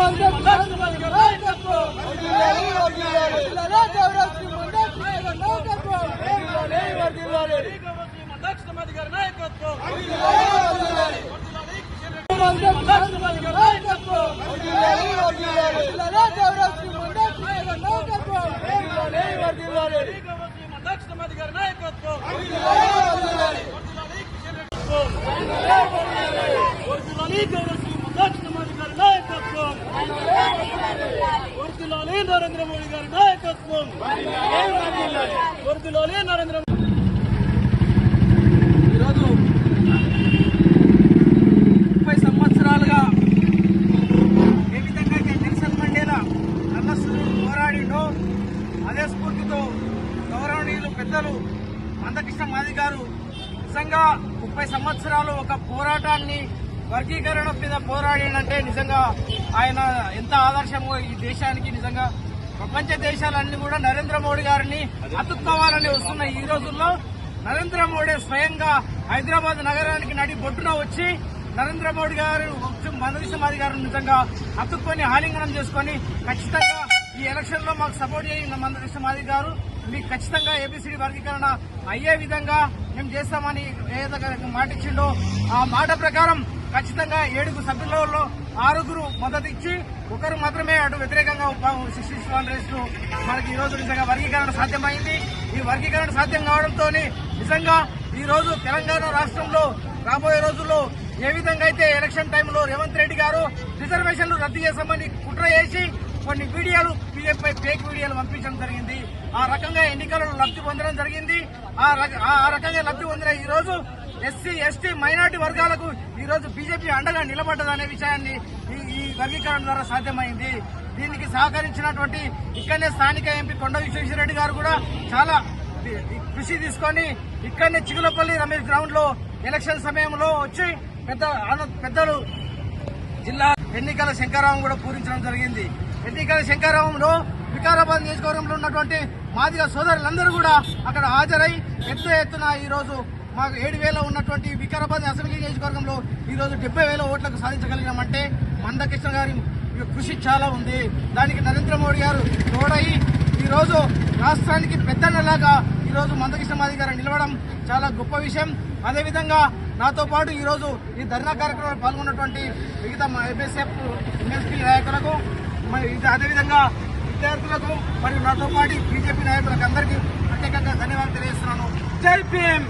నరేంద్ర మోడీ గారి నాయకత్వం. నరేంద్ర ఈరోజు 30 సంవత్సరాలుగా ఏ విధంగా అయితే నెల్సన్ మండేలా నల్లసూరు పోరాడిండో అదే స్ఫూర్తితో గౌరవనీయులు పెద్దలు మందకృష్ణ మాది గారు నిజంగా 30 సంవత్సరాలు ఒక పోరాటాన్ని వర్గీకరణ మీద పోరాడిందంటే నిజంగా ఆయన ఎంత ఆదర్శమో ఈ దేశానికి. నిజంగా ప్రపంచ దేశాలన్నీ కూడా నరేంద్ర మోడీ గారిని అతుక్కోవాలని వస్తున్న ఈ రోజుల్లో నరేంద్ర మోడీ స్వయంగా హైదరాబాద్ నగరానికి నడి బొట్టున వచ్చి నరేంద్ర మోడీ గారు మందకృష్ణ మాది గారు నిజంగా అతుక్కొని ఆలింగనం చేసుకొని ఖచ్చితంగా ఈ ఎలక్షన్ లో మాకు సపోర్ట్ చేసిన మందకృష్ణ మాది గారు మీకు ఖచ్చితంగా ఏబిసిడి వర్గీకరణ అయ్యే విధంగా మేము చేస్తామని ఏదైనా మాట ఇచ్చిండో ఆ మాట ప్రకారం ఖచ్చితంగా 7 సభ్యులలో 6 మద్దతు ఇచ్చి ఒకరు మాత్రమే అటు వ్యతిరేకంగా 61 రేట్లు మనకి ఈ రోజు నిజంగా వర్గీకరణ సాధ్యమైంది. ఈ వర్గీకరణ సాధ్యం కావడంతో నిజంగా ఈ రోజు తెలంగాణ రాష్ట్రంలో రాబోయే రోజుల్లో ఏ విధంగా అయితే ఎలక్షన్ టైంలో రేవంత్ రెడ్డి గారు రిజర్వేషన్లు రద్దు చేశామని కుట్ర చేసి కొన్ని వీడియోలు పీఎఫ్ఐ ఫేక్ వీడియోలు పంపించడం జరిగింది. ఆ రకంగా ఎన్నికలలో లబ్ధి పొందడం జరిగింది. ఆ రకంగా లబ్ధి పొందిన ఈ రోజు ఎస్సీ ఎస్టీ మైనార్టీ వర్గాలకు ఈ రోజు బీజేపీ అండగా నిలబడ్డదనే విషయాన్ని ఈ వర్గీకరణ ద్వారా సాధ్యమైంది. దీనికి సహకరించినటువంటి ఇక్కడనే స్థానిక ఎంపీ కొండ విశ్వేశ్వరరెడ్డి గారు కూడా చాలా కృషి తీసుకొని ఇక్కడనే చిగులపల్లి రమేష్ గ్రౌండ్ లో ఎలక్షన్ సమయంలో వచ్చి పెద్దలు జిల్లా ఎన్నికల శంకరావం కూడా పూరించడం జరిగింది. ఎన్నికల శంకరావంలో వికారాబాద్ నియోజకవర్గంలో ఉన్నటువంటి మాదిగ సోదరులందరూ కూడా అక్కడ హాజరై ఎత్తున ఈ రోజు మాకు 7,000 ఉన్నటువంటి వికారాబాద్ అసెంబ్లీ నియోజకవర్గంలో ఈ రోజు 70,000 ఓట్లకు సాధించగలిగామంటే మందకృష్ణ గారి కృషి చాలా ఉంది. దానికి నరేంద్ర మోడీ గారు తోడయి ఈ రోజు రాష్ట్రానికి పెద్దన్నలాగా ఈ రోజు మందకృష్ణ మాది గారు నిలవడం చాలా గొప్ప విషయం. అదేవిధంగా నాతో పాటు ఈ రోజు ఈ ధర్నా కార్యక్రమంలో పాల్గొన్నటువంటి మిగతా ఎంఎస్ఎఫ్ ఎంఎస్పీ నాయకులకు అదేవిధంగా విద్యార్థులకు మరియు నాతో పాటు బీజేపీ నాయకులకు అందరికీ ప్రత్యేకంగా ధన్యవాదాలు తెలియజేస్తున్నాను. జై భీమ్.